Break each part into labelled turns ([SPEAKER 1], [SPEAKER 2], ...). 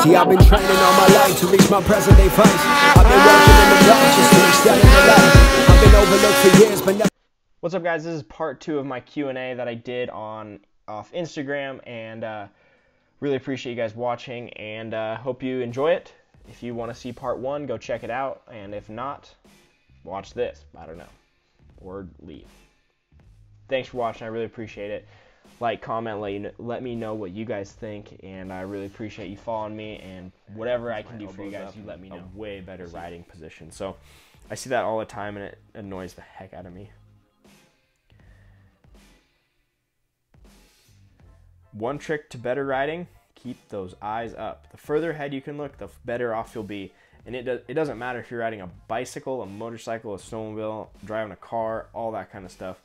[SPEAKER 1] See, I've been training all my life to reach my present day fights. I've been working in the dark just to extend the light. I've been overlooked for years, but never.
[SPEAKER 2] What's up, guys? This is part 2 of my Q&A that I did off Instagram, and really appreciate you guys watching, and hope you enjoy it. If you want to see part 1, go check it out, and if not, watch this. I don't know, or leave. Thanks for watching. I really appreciate it. Like, comment, let me know what you guys think, and I really appreciate you following me, and whatever I can do for you guys, you let me know. A way better riding position. So I see that all the time, and it annoys the heck out of me. One trick to better riding: keep those eyes up. The further ahead you can look, the better off you'll be. And it doesn't matter if you're riding a bicycle, a motorcycle, a snowmobile, driving a car, all that kind of stuff.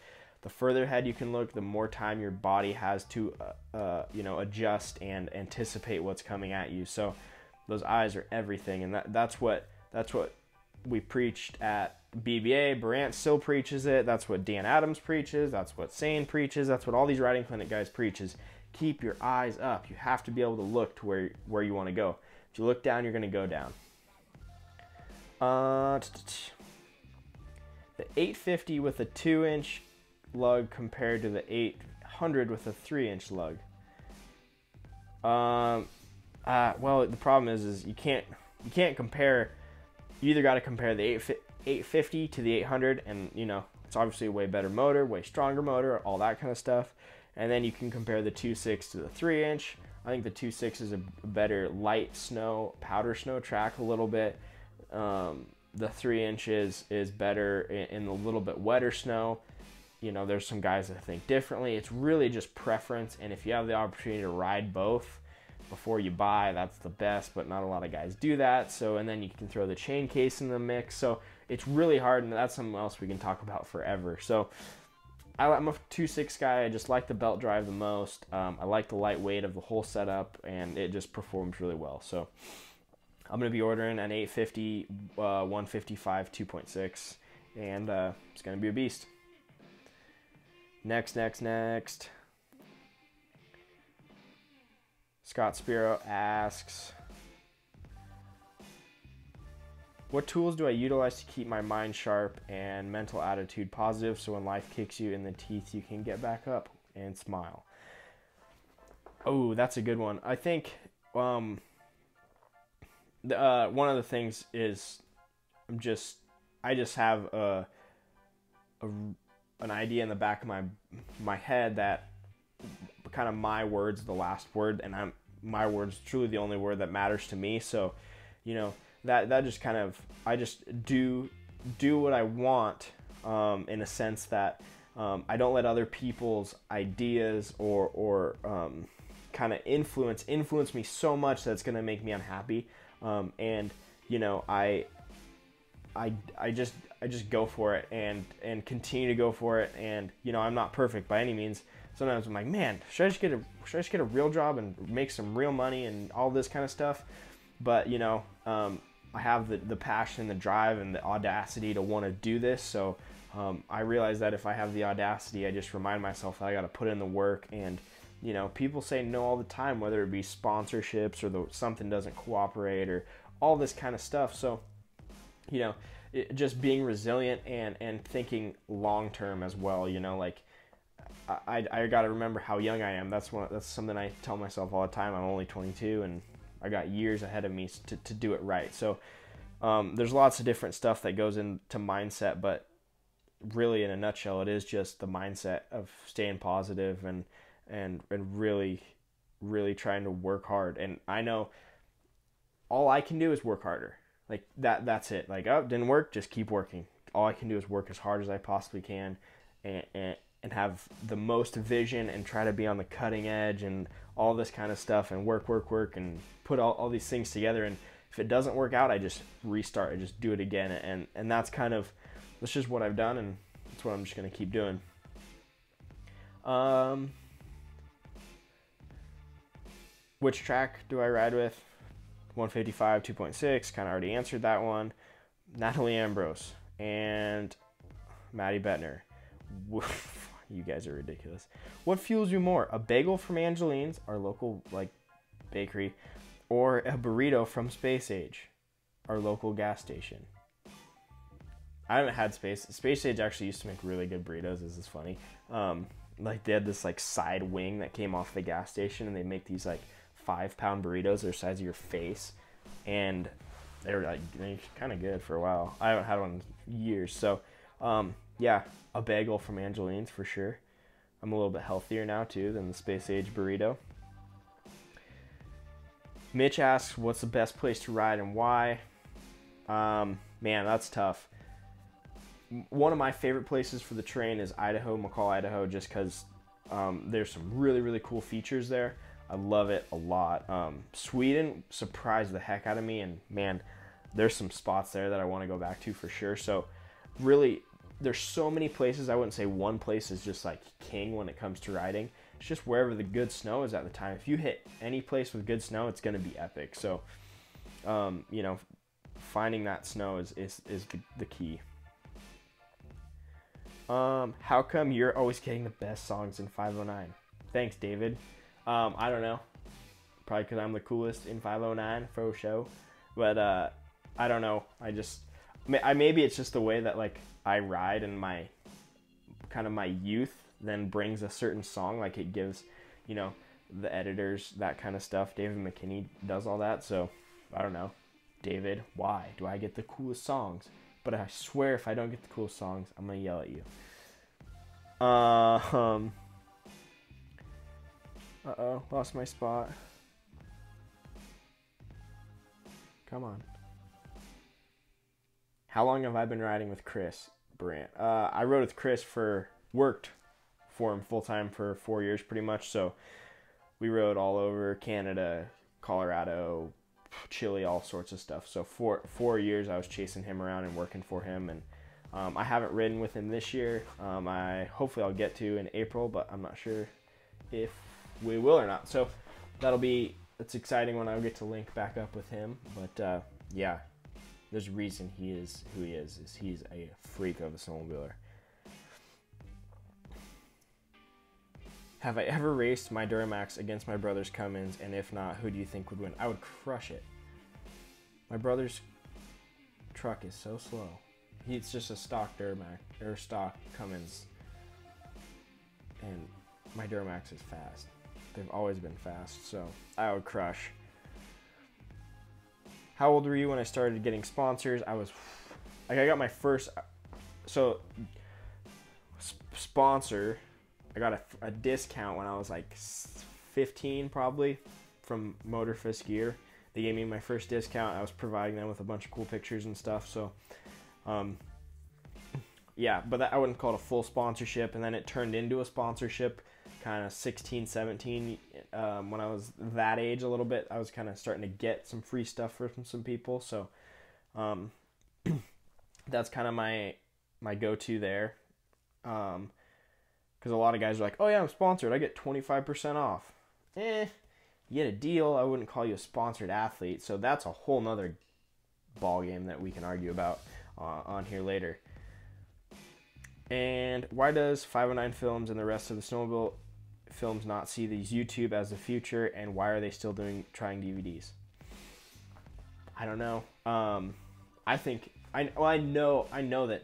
[SPEAKER 2] The further ahead you can look, the more time your body has to adjust and anticipate what's coming at you. So those eyes are everything, and that's what we preached at BBA. Barant still preaches it. That's what Dan Adams preaches. That's what Sane preaches. That's what all these riding clinic guys preaches. Keep your eyes up. You have to be able to look to where you want to go. If you look down, you're going to go down. The 850 with a 2-inch lug compared to the 800 with a 3-inch lug. Well, the problem is you can't compare. You either got to compare the 850 to the 800, and it's obviously a way better motor, way stronger motor, all that kind of stuff. And then you can compare the 2.6 to the 3-inch. I think the 2.6 is a better light snow, powder snow track a little bit. The 3-inch is better in a little bit wetter snow. There's some guys that think differently. It's really just preference, and if you have the opportunity to ride both before you buy, that's the best, but not a lot of guys do that. So, and then you can throw the chain case in the mix. So it's really hard, and that's something else we can talk about forever. So I'm a 2.6 guy. I just like the belt drive the most. I like the lightweight of the whole setup, and it just performs really well. So I'm going to be ordering an 850, 155, 2.6, and it's going to be a beast. Next. Scott Spiro asks, what tools do I utilize to keep my mind sharp and mental attitude positive so when life kicks you in the teeth, you can get back up and smile? Oh, that's a good one. I think one of the things is I just have an idea in the back of my head that kind of my word's the last word, and my word's truly the only word that matters to me. So, that just kind of, I just do what I want, in a sense that I don't let other people's ideas or kind of influence me so much that it's going to make me unhappy. And I just go for it and continue to go for it. And I'm not perfect by any means. Sometimes I'm like, man, should I just get a real job and make some real money and all this kind of stuff? But I have the passion, the drive, and the audacity to want to do this. So I realize that if I have the audacity, I just remind myself that I got to put in the work. And people say no all the time, whether it be sponsorships or something doesn't cooperate or all this kind of stuff. So just being resilient and thinking long term as well. Like I got to remember how young I am. That's something I tell myself all the time. I'm only 22 and I got years ahead of me to do it right. So there's lots of different stuff that goes into mindset, but really in a nutshell, it is just the mindset of staying positive and really, really trying to work hard. And I know all I can do is work harder. Like that's it. Like, oh, didn't work, just keep working. All I can do is work as hard as I possibly can and have the most vision and try to be on the cutting edge and all this kind of stuff and work and put all these things together. And if it doesn't work out, I just restart. I just do it again. And that's just what I've done, and that's what I'm just going to keep doing. Which track do I ride with? 155, 2.6, kind of already answered that one. Natalie Ambrose and Maddie Bettner. You guys are ridiculous. What fuels you more? A bagel from Angeline's, our local bakery, or a burrito from Space Age, our local gas station. I haven't had Space Age actually used to make really good burritos. This is funny. Like they had this like side wing that came off the gas station, and they make these like 5-pound burritos. They're the size of your face, and they're kind of good for a while. I haven't had one in years. So yeah, a bagel from Angeline's for sure. I'm a little bit healthier now too than the Space Age burrito. Mitch asks, what's the best place to ride and why? Man, that's tough. One of my favorite places for the terrain is Idaho, McCall, Idaho, just because there's some really, really cool features there. I love it a lot. Sweden surprised the heck out of me, and man, there's some spots there that I want to go back to for sure. So really, there's so many places. I wouldn't say one place is just like king when it comes to riding. It's just wherever the good snow is at the time. If you hit any place with good snow, it's going to be epic. So, you know, finding that snow is the key. How come you're always getting the best songs in 509? Thanks, David. I don't know. Probably because I'm the coolest in 509 for show. But I don't know. Maybe it's just the way that like I ride, and my kind of my youth then brings a certain song. Like it gives, you know, the editors that kind of stuff. David McKinney does all that. So I don't know. David, why do I get the coolest songs? But I swear if I don't get the coolest songs, I'm going to yell at you. Uh-oh, lost my spot. Come on. How long have I been riding with Chris Brandt? I rode with Chris worked for him full-time for 4 years pretty much. So we rode all over Canada, Colorado, Chile, all sorts of stuff. So for 4 years I was chasing him around and working for him, and I haven't ridden with him this year. Hopefully I'll get to in April, but I'm not sure if we will or not. So it's exciting when I get to link back up with him. But yeah, there's a reason he is who he is he's a freak of a snowmobiler. Have I ever raced my Duramax against my brother's Cummins, and if not, who do you think would win? I would crush it. My brother's truck is so slow. It's just a stock Duramax, or stock Cummins, and my Duramax is fast. They've always been fast, so I would crush. How old were you when I started getting sponsors? I got my first, sponsor. I got a discount when I was like 15 probably from Motorfist Gear. They gave me my first discount. I was providing them with a bunch of cool pictures and stuff. So, yeah, but I wouldn't call it a full sponsorship. And then it turned into a sponsorship kind of 16, 17. When I was that age a little bit, I was kind of starting to get some free stuff from some people. So, that's kind of my go-to there. Because a lot of guys are like, oh yeah, I'm sponsored, I get 25% off. You get a deal. I wouldn't call you a sponsored athlete. So that's a whole nother ball game that we can argue about on here later. And why does 509 Films and the rest of the snowmobile films not see these YouTube as the future, and why are they still trying DVDs? I don't know. I think I know that,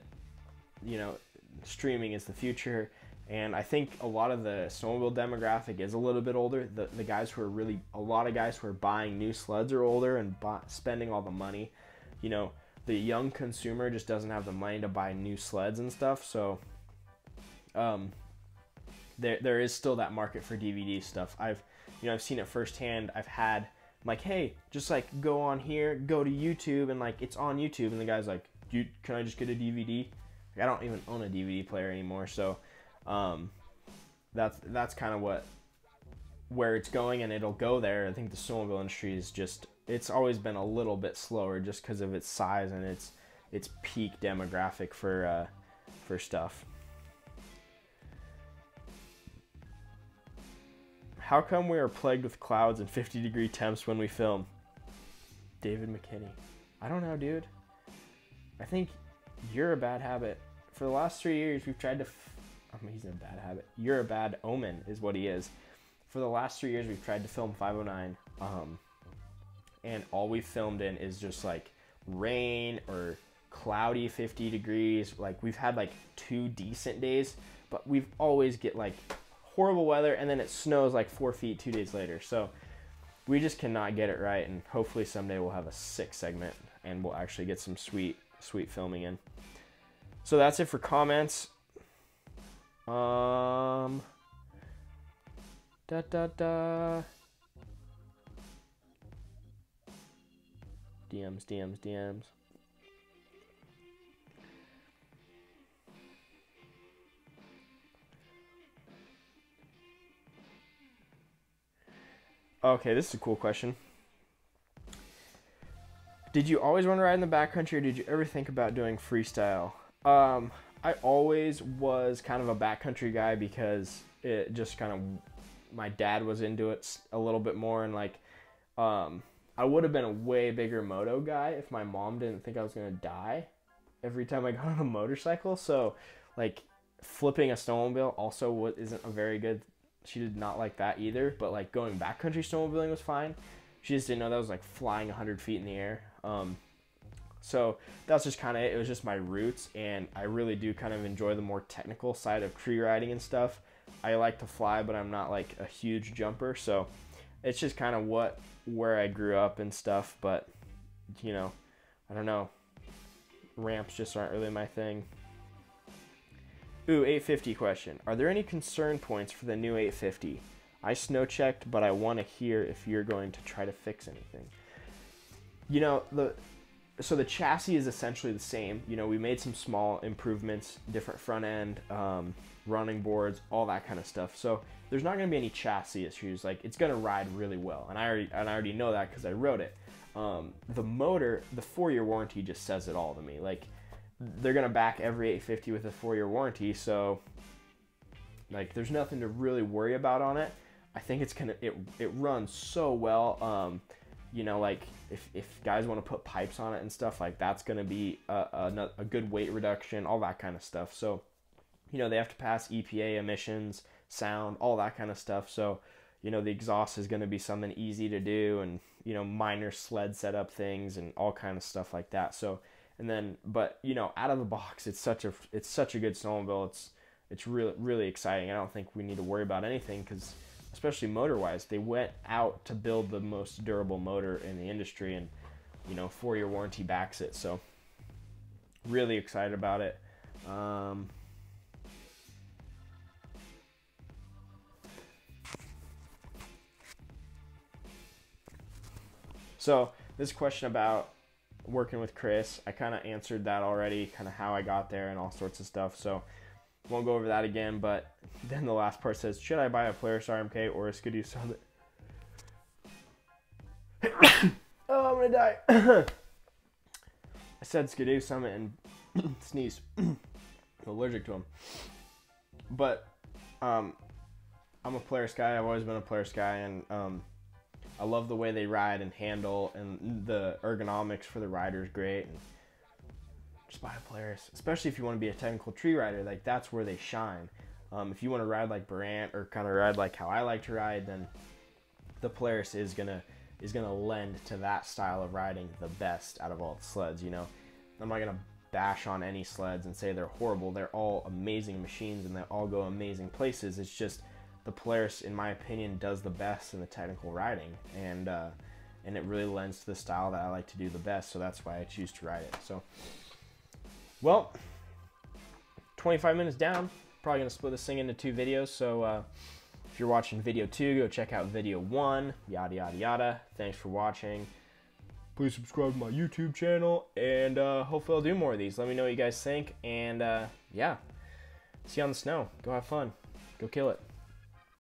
[SPEAKER 2] you know, streaming is the future. And I think a lot of the snowmobile demographic is a little bit older. The guys who are a lot of guys who are buying new sleds are older and spending all the money. You know, the young consumer just doesn't have the money to buy new sleds and stuff. So, there is still that market for DVD stuff. I've seen it firsthand. I'm like, hey, just like go on here, go to YouTube, and like it's on YouTube, and the guy's like, can I just get a DVD? Like, I don't even own a DVD player anymore, so. That's kind of where it's going, and it'll go there. I think the snowmobile industry is it's always been a little bit slower just because of its size and its peak demographic for stuff. How come we are plagued with clouds and 50-degree temps when we film? David McKinney. I don't know, dude. I think you're a bad habit. For the last 3 years, we've tried to... he's in a bad habit. You're a bad omen is what he is. For the last 3 years, we've tried to film 509. and all we filmed in is just like rain or cloudy 50 degrees. Like we've had like 2 decent days, but we've always get like horrible weather, and then it snows like 4 feet 2 days later. So we just cannot get it right, and hopefully someday we'll have a sick segment and we'll actually get some sweet filming in. So that's it for comments. DMs. Okay, this is a cool question. Did you always want to ride in the backcountry, or did you ever think about doing freestyle? I always was kind of a backcountry guy because it just kind of, my dad was into it a little bit more, and like, I would have been a way bigger moto guy if my mom didn't think I was going to die every time I got on a motorcycle. So like flipping a snowmobile also isn't a very good, she did not like that either, but like going backcountry snowmobiling was fine. She just didn't know that was like flying 100 feet in the air. So that's just kind of it. It was just my roots, and I really do kind of enjoy the more technical side of tree riding and stuff. I like to fly, but I'm not like a huge jumper, so it's just kind of where I grew up and stuff. But you know, I don't know, ramps just aren't really my thing. Ooh, 850 question. Are there any concern points for the new 850? I snow checked, but I want to hear if you're going to try to fix anything. You know, so the chassis is essentially the same. You know, we made some small improvements, different front end, running boards, all that kind of stuff. So there's not going to be any chassis issues. Like, it's going to ride really well, and I already know that because I wrote it. The motor, the 4-year warranty just says it all to me. Like, they're going to back every 850 with a 4-year warranty, so like there's nothing to really worry about on it. I think it's gonna, it runs so well. You know, like if guys want to put pipes on it and stuff, like that's gonna be a good weight reduction, all that kind of stuff. So, you know, they have to pass EPA emissions, sound, all that kind of stuff. So, you know, the exhaust is gonna be something easy to do, and you know, minor sled setup things and all kind of stuff like that. So, and then, but you know, out of the box, it's such a good snowmobile. It's really exciting. I don't think we need to worry about anything, because especially motor-wise, they went out to build the most durable motor in the industry, and you know, 4-year warranty backs it. So really excited about it. So this question about working with Chris, I kind of answered that already, kind of how I got there and all sorts of stuff. So won't go over that again, but then the last part says, should I buy a Polaris RMK or a Ski-Doo Summit? Oh, I'm gonna die. I said Ski-Doo Summit and sneeze. I'm allergic to them. But I'm a Polaris guy. I've always been a Polaris guy, and I love the way they ride and handle, and the ergonomics for the rider is great. And just buy a Polaris, especially if you want to be a technical tree rider. Like, that's where they shine. If you want to ride like Brant, or kind of ride like how I like to ride, then the Polaris is gonna lend to that style of riding the best out of all the sleds. You know, I'm not gonna bash on any sleds and say they're horrible. They're all amazing machines, and they all go amazing places. It's just the Polaris, in my opinion, does the best in the technical riding, and it really lends to the style that I like to do the best. So that's why I choose to ride it. So. Well, 25 minutes down, probably going to split this thing into 2 videos, so if you're watching video 2, go check out video 1, yada yada yada. Thanks for watching. Please subscribe to my YouTube channel, and hopefully I'll do more of these. Let me know what you guys think, and yeah, see you on the snow. Go have fun. Go kill it.